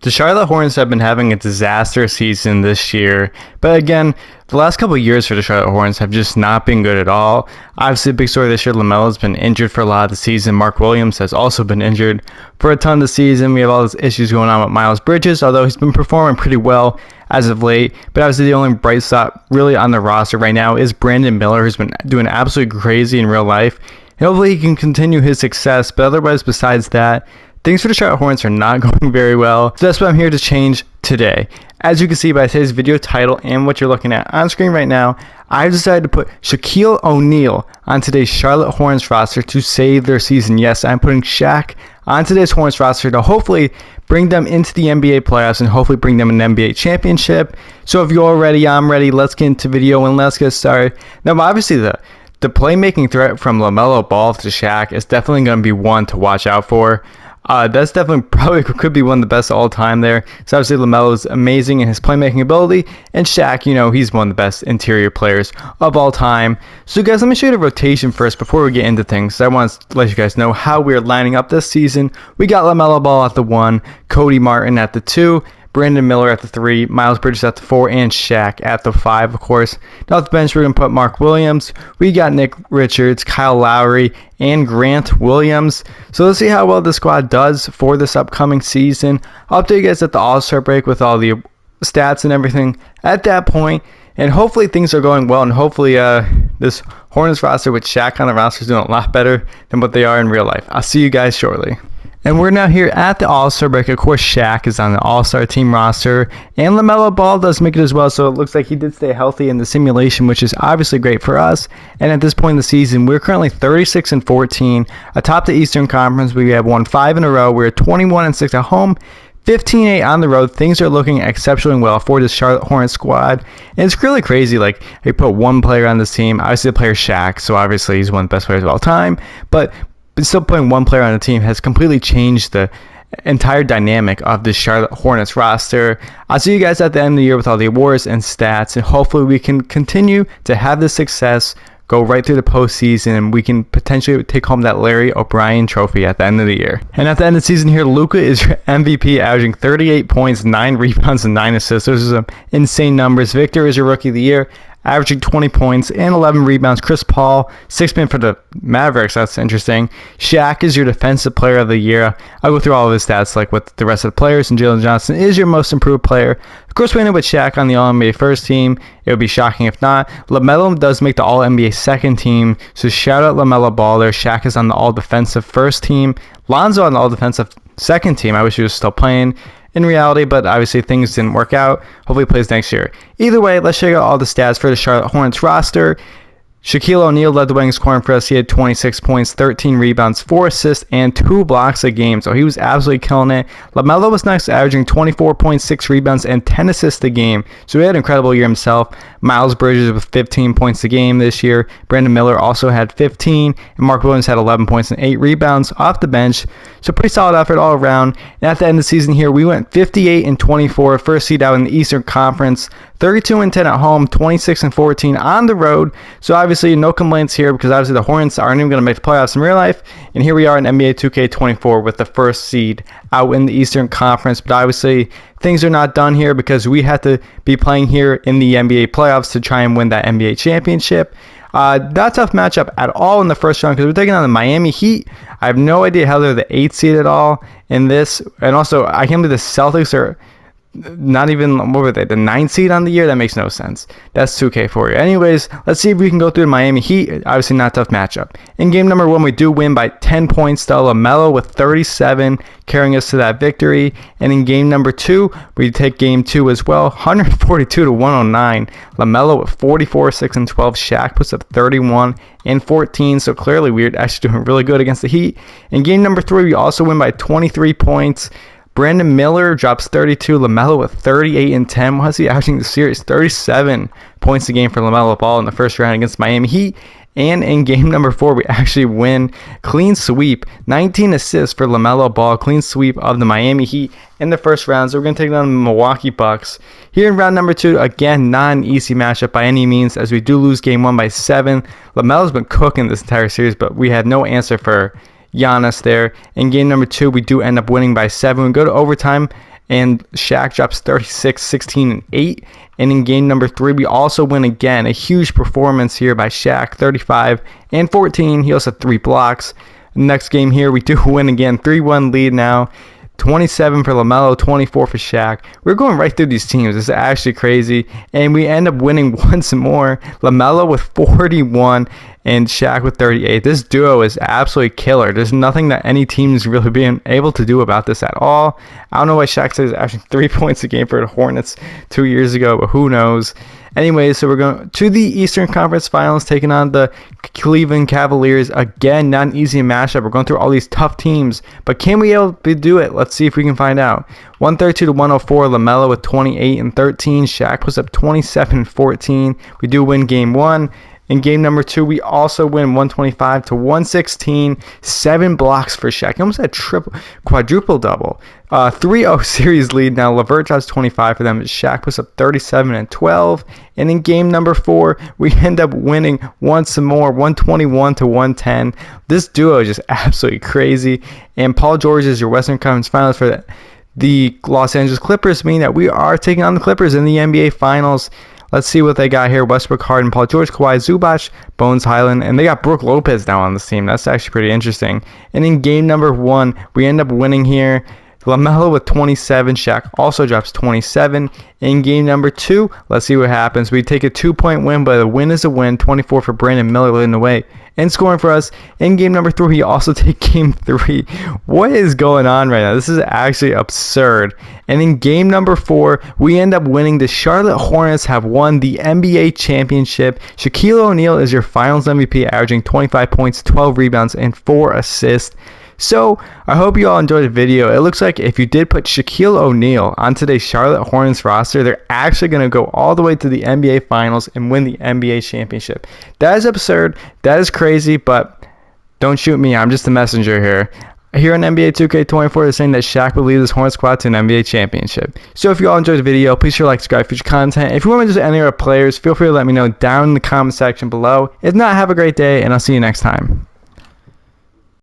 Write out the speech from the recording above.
The Charlotte Hornets have been having a disaster season this year, but again, the last couple of years for the Charlotte Hornets have just not been good at all. Obviously, a big story this year, Lamelo's been injured for a lot of the season. Mark Williams has also been injured for a ton of the season. We have all these issues going on with Miles Bridges, although he's been performing pretty well as of late. But obviously, the only bright spot really on the roster right now is Brandon Miller, who's been doing absolutely crazy in real life. And hopefully, he can continue his success, but otherwise, besides that, things for the Charlotte Hornets are not going very well, so that's what I'm here to change today. As you can see by today's video title and what you're looking at on screen right now, I've decided to put Shaquille O'Neal on today's Charlotte Hornets roster to save their season. Yes, I'm putting Shaq on today's Hornets roster to hopefully bring them into the NBA playoffs and hopefully bring them an NBA championship. So if you're ready, I'm ready. Let's get into video and let's get started. Now, obviously, the playmaking threat from Lamelo Ball to Shaq is definitely going to be one to watch out for. That's definitely probably could be one of the best of all time there. So obviously LaMelo is amazing in his playmaking ability, and Shaq, he's one of the best interior players of all time. So guys, let me show you the rotation first before we get into things. I want to let you guys know how we're lining up this season. We got LaMelo Ball at the 1, Cody Martin at the 2, Brandon Miller at the 3, Miles Bridges at the 4, and Shaq at the 5, of course. Now at the bench, we're going to put Mark Williams. We got Nick Richards, Kyle Lowry, and Grant Williams. So let's see how well the squad does for this upcoming season. I'll update you guys at the All-Star break with all the stats and everything at that point. And hopefully things are going well, and hopefully this Hornets roster with Shaq on the roster is doing a lot better than what they are in real life. I'll see you guys shortly. And we're now here at the All-Star break. Of course, Shaq is on the All-Star team roster, and LaMelo Ball does make it as well, so it looks like he did stay healthy in the simulation, which is obviously great for us. And at this point in the season, we're currently 36-14. Atop the Eastern Conference, we have won 5 in a row. We're 21-6 at home, 15-8 on the road. Things are looking exceptionally well for this Charlotte Hornets squad. And it's really crazy. Like, they put one player on this team. Obviously, the player Shaq, so obviously he's one of the best players of all time. But still putting one player on the team has completely changed the entire dynamic of the Charlotte Hornets roster. I'll see you guys at the end of the year with all the awards and stats, and hopefully we can continue to have this success, go right through the postseason, and we can potentially take home that Larry O'Brien trophy at the end of the year. And at the end of the season here, Luka is your MVP, averaging 38 points, 9 rebounds, and 9 assists. Those are some insane numbers. Victor is your Rookie of the Year, averaging 20 points and 11 rebounds. Chris Paul, 6-man for the Mavericks. That's interesting. Shaq is your Defensive Player of the Year. I'll go through all of his stats like with the rest of the players. And Jalen Johnson is your Most Improved Player. Of course, we ended with Shaq on the All-NBA first team. It would be shocking if not. LaMelo does make the All-NBA second team. So shout out LaMelo Ball there. Shaq is on the All-Defensive first team. Lonzo on the All-Defensive second team. I wish he was still playing in reality, but obviously things didn't work out. Hopefully he plays next year. Either way, let's check out all the stats for the Charlotte Hornets roster. Shaquille O'Neal led the way in scoring for us. He had 26 points, 13 rebounds, 4 assists, and 2 blocks a game. So he was absolutely killing it. LaMelo was next, averaging 24.6 rebounds and 10 assists a game. So he had an incredible year himself. Miles Bridges with 15 points a game this year. Brandon Miller also had 15. And Mark Williams had 11 points and 8 rebounds off the bench. So pretty solid effort all around. And at the end of the season here, we went 58-24. First seed out in the Eastern Conference. 32-10 at home, 26-14 on the road. So obviously no complaints here, because obviously the Hornets aren't even going to make the playoffs in real life. And here we are in NBA 2K24 with the first seed out in the Eastern Conference. But obviously things are not done here, because we have to be playing here in the NBA playoffs to try and win that NBA championship. Not a tough matchup at all in the first round, because we're taking on the Miami Heat. I have no idea how they're the 8th seed at all in this. And also, I can't believe the Celtics are not even, what were they, the 9th seed on the year? That makes no sense. That's 2K for you. Anyways, let's see if we can go through the Miami Heat. Obviously not a tough matchup. In game number 1, we do win by 10 points. LaMelo with 37 carrying us to that victory. And in game number 2, we take game 2 as well, 142-109. LaMelo with 44, 6, and 12. Shaq puts up 31 and 14. So clearly we're actually doing really good against the Heat. In game number 3, we also win by 23 points. Brandon Miller drops 32. LaMelo with 38 and 10. What's he averaging the series? 37 points a game for LaMelo Ball in the first round against Miami Heat. And in game number 4, we actually win clean sweep. 19 assists for LaMelo Ball. Clean sweep of the Miami Heat in the first round. So we're going to take down the Milwaukee Bucks. Here in round number 2, again, not an easy matchup by any means, as we do lose game 1 by 7. LaMelo's been cooking this entire series, but we had no answer for Giannis there. In game number 2, we do end up winning by 7. We go to overtime, and Shaq drops 36, 16, and 8. And in game number 3, we also win again. A huge performance here by Shaq, 35 and 14. He also had 3 blocks. Next game here, we do win again, 3-1 lead now. 27 for Lamelo, 24 for Shaq. We're going right through these teams. This is actually crazy. And we end up winning once more. Lamelo with 41 and Shaq with 38. This duo is absolutely killer. There's nothing that any team is really being able to do about this at all. I don't know why Shaq says averaging 3 points a game for the Hornets 2 years ago, but who knows. Anyway, so we're going to the Eastern Conference Finals, taking on the Cleveland Cavaliers. Again, not an easy matchup. We're going through all these tough teams, but can we be able to do it? Let's see if we can find out. 132 to 104, Lamelo with 28 and 13. Shaq was up 27 and 14. We do win game 1. In game number 2, we also win 125 to 116. 7 blocks for Shaq. He almost had quadruple double. 3-0 series lead. Now LeVert drops 25 for them. Shaq was up 37 and 12. And in game number 4, we end up winning once more, 121 to 110. This duo is just absolutely crazy. And Paul George is your Western Conference Finals for the Los Angeles Clippers, meaning that we are taking on the Clippers in the NBA Finals. Let's see what they got here. Westbrook, Harden, Paul George, Kawhi, Zubac, Bones Highland, and they got Brook Lopez now on this team. That's actually pretty interesting. And in game number 1, we end up winning here. Lamelo with 27. Shaq also drops 27. In game number 2, let's see what happens. We take a 2-point win, but a win is a win. 24 for Brandon Miller leading the way and scoring for us. In game number 3, we also take game 3. What is going on right now? This is actually absurd. And in game number 4, we end up winning. The Charlotte Hornets have won the NBA championship. Shaquille O'Neal is your finals MVP, averaging 25 points, 12 rebounds, and 4 assists. So, I hope you all enjoyed the video. It looks like if you did put Shaquille O'Neal on today's Charlotte Hornets roster, they're actually going to go all the way to the NBA Finals and win the NBA championship. That is absurd. That is crazy, but don't shoot me. I'm just a messenger here. Here on NBA 2K24, they're saying that Shaq will lead this Hornets squad to an NBA championship. So if you all enjoyed the video, please sure to like, subscribe, future content. If you want me to do any other players, feel free to let me know down in the comment section below. If not, have a great day, and I'll see you next time.